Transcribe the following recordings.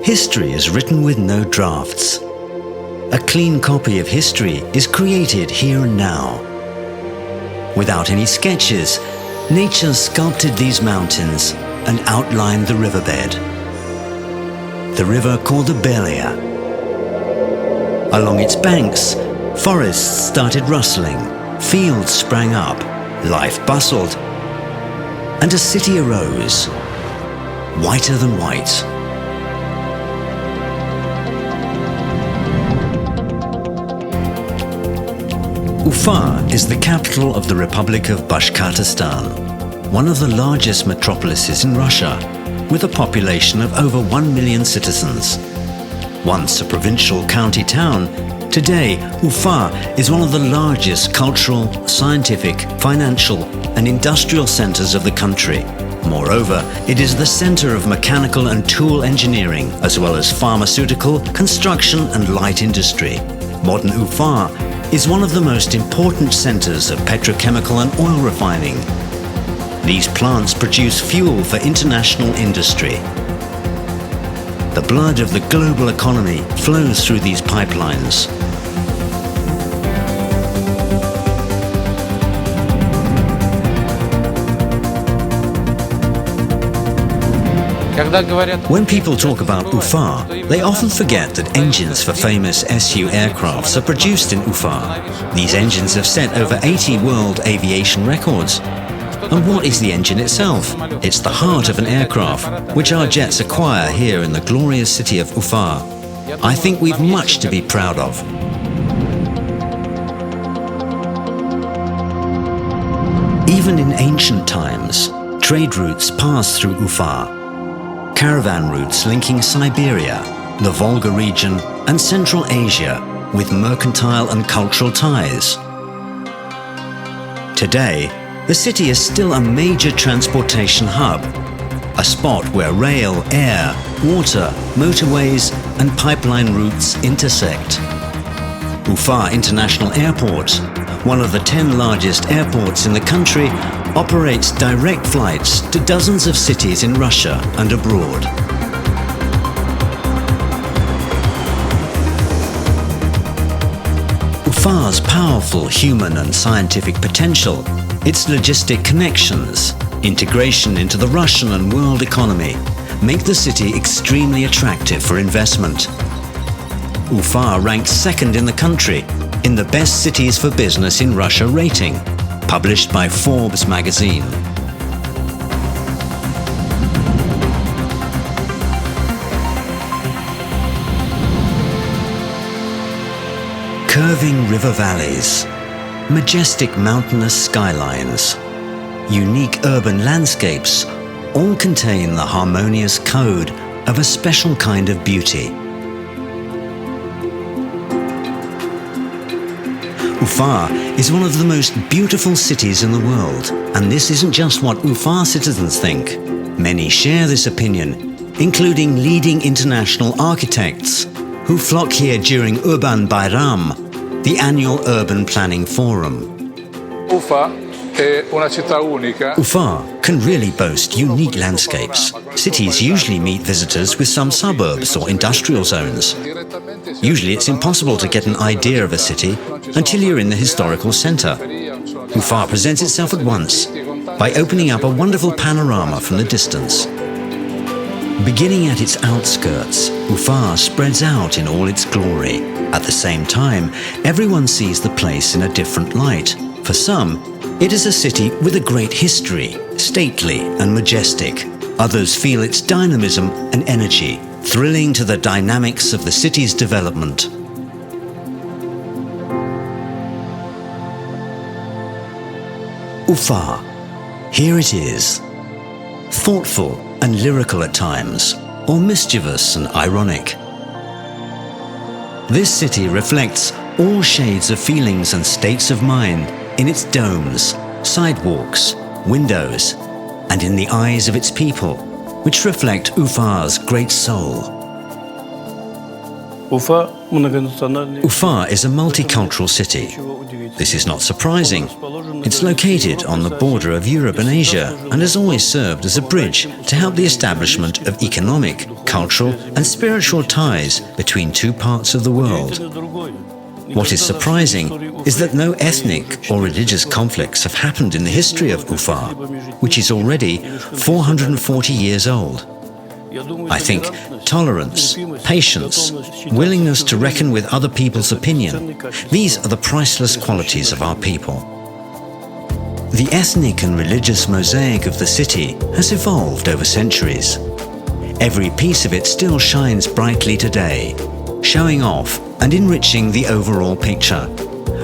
history is written with no drafts. A clean copy of history is created here and now. Without any sketches, nature sculpted these mountains and outlined the riverbed. The river called the Belia. Along its banks, forests started rustling, fields sprang up, life bustled, and a city arose, whiter than white. Ufa is the capital of the Republic of Bashkortostan, one of the largest metropolises in Russia, with a population of over 1 million citizens. Once a provincial county town, today Ufa is one of the largest cultural, scientific, financial and industrial centers of the country. Moreover, it is the center of mechanical and tool engineering, as well as pharmaceutical, construction and light industry. Modern Ufa is one of the most important centers of petrochemical and oil refining. These plants produce fuel for international industry. The blood of the global economy flows through these pipelines. When people talk about Ufa, they often forget that engines for famous Su aircrafts are produced in Ufa. These engines have set over 80 world aviation records. And what is the engine itself? It's the heart of an aircraft, which our jets acquire here in the glorious city of Ufa. I think we've much to be proud of. Even in ancient times, trade routes passed through Ufa. Caravan routes linking Siberia, the Volga region, and Central Asia with mercantile and cultural ties. Today, the city is still a major transportation hub, a spot where rail, air, water, motorways, and pipeline routes intersect. Ufa International Airport, one of the 10 largest airports in the country, operates direct flights to dozens of cities in Russia and abroad. Ufa's powerful human and scientific potential, its logistic connections, integration into the Russian and world economy, make the city extremely attractive for investment. Ufa ranks second in the country in the Best Cities for Business in Russia rating, published by Forbes magazine. Curving river valleys, majestic mountainous skylines, unique urban landscapes all contain the harmonious code of a special kind of beauty. Ufa is one of the most beautiful cities in the world, and this isn't just what Ufa citizens think. Many share this opinion, including leading international architects who flock here during Urban Bayram, the annual urban planning forum. Ufa can really boast unique landscapes. Cities usually meet visitors with some suburbs or industrial zones. Usually it's impossible to get an idea of a city until you're in the historical center. Ufa presents itself at once by opening up a wonderful panorama from the distance. Beginning at its outskirts, Ufa spreads out in all its glory. At the same time, everyone sees the place in a different light. For some, it is a city with a great history, stately and majestic. Others feel its dynamism and energy, thrilling to the dynamics of the city's development. Ufa, here it is. Thoughtful and lyrical at times, or mischievous and ironic. This city reflects all shades of feelings and states of mind in its domes, sidewalks, windows, and in the eyes of its people, which reflect Ufa's great soul. Ufa is a multicultural city. This is not surprising. It's located on the border of Europe and Asia and has always served as a bridge to help the establishment of economic, cultural and spiritual ties between two parts of the world. What is surprising is that no ethnic or religious conflicts have happened in the history of Ufa, which is already 440 years old. I think tolerance, patience, willingness to reckon with other people's opinion, these are the priceless qualities of our people. The ethnic and religious mosaic of the city has evolved over centuries. Every piece of it still shines brightly today, showing off and enriching the overall picture.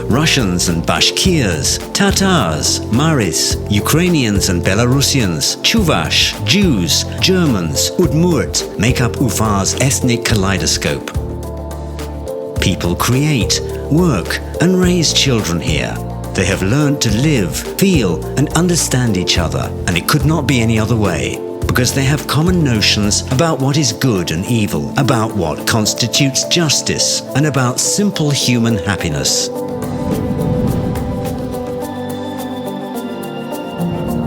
Russians and Bashkirs, Tatars, Maris, Ukrainians and Belarusians, Chuvash, Jews, Germans, Udmurt make up Ufa's ethnic kaleidoscope. People create, work and raise children here. They have learned to live, feel and understand each other, and it could not be any other way, because they have common notions about what is good and evil, about what constitutes justice, and about simple human happiness.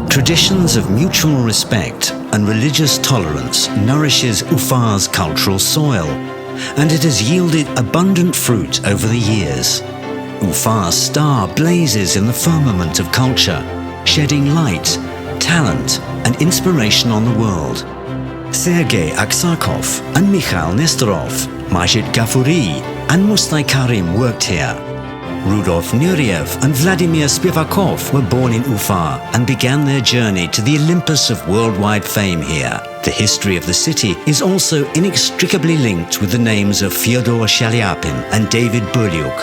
Traditions of mutual respect and religious tolerance nourishes Ufa's cultural soil, and it has yielded abundant fruit over the years. Ufa's star blazes in the firmament of culture, shedding light, talent and inspiration on the world. Sergei Aksakov and Mikhail Nestorov, Majid Gafuri and Mustai Karim worked here. Rudolf Nureyev and Vladimir Spivakov were born in Ufa and began their journey to the Olympus of worldwide fame here. The history of the city is also inextricably linked with the names of Fyodor Shaliapin and David Burliuk.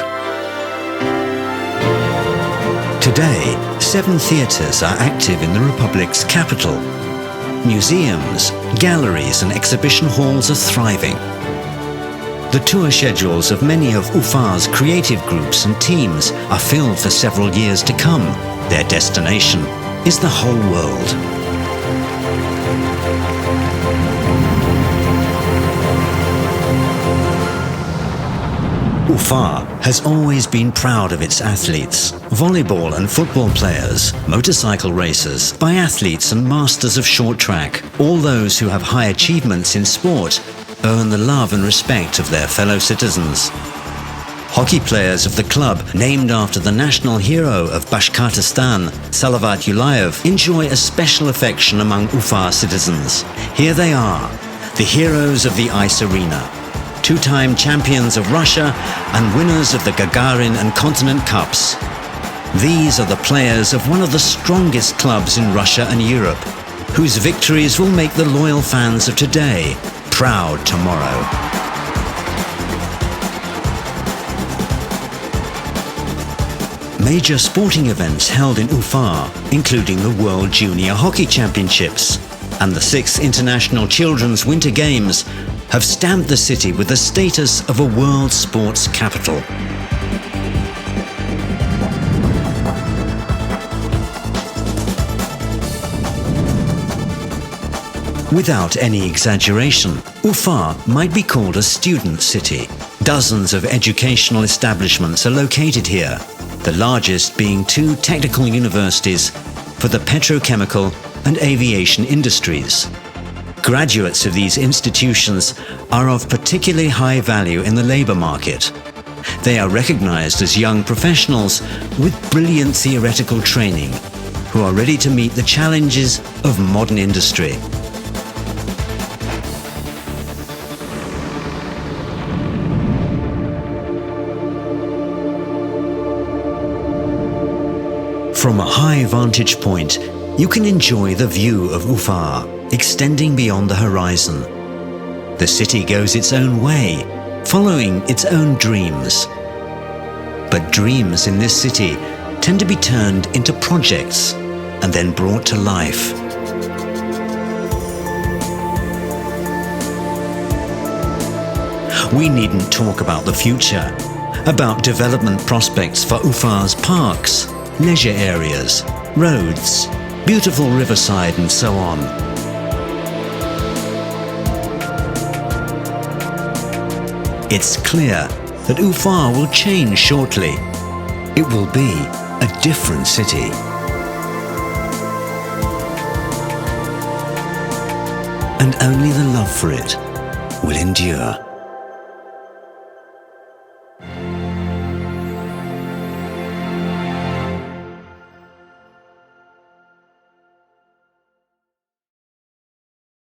Today, 7 theatres are active in the Republic's capital. Museums, galleries and exhibition halls are thriving. The tour schedules of many of Ufa's creative groups and teams are filled for several years to come. Their destination is the whole world. Ufa has always been proud of its athletes, volleyball and football players, motorcycle racers, biathletes and masters of short track. All those who have high achievements in sport earn the love and respect of their fellow citizens. Hockey players of the club, named after the national hero of Bashkortostan, Salavat Yulayev, enjoy a special affection among Ufa citizens. Here they are, the heroes of the ice arena, two-time champions of Russia and winners of the Gagarin and Continent Cups. These are the players of one of the strongest clubs in Russia and Europe, whose victories will make the loyal fans of today proud tomorrow. Major sporting events held in Ufa, including the World Junior Hockey Championships and the 6th International Children's Winter Games, have stamped the city with the status of a world sports capital. Without any exaggeration, Ufa might be called a student city. Dozens of educational establishments are located here, the largest being 2 technical universities for the petrochemical and aviation industries. Graduates of these institutions are of particularly high value in the labor market. They are recognized as young professionals with brilliant theoretical training, who are ready to meet the challenges of modern industry. From a high vantage point, you can enjoy the view of Ufa, extending beyond the horizon. The city goes its own way, following its own dreams. But dreams in this city tend to be turned into projects and then brought to life. We needn't talk about the future, about development prospects for Ufa's parks, leisure areas, roads, beautiful riverside and so on. It's clear that UFA will change shortly. It will be a different city. And only the love for it will endure.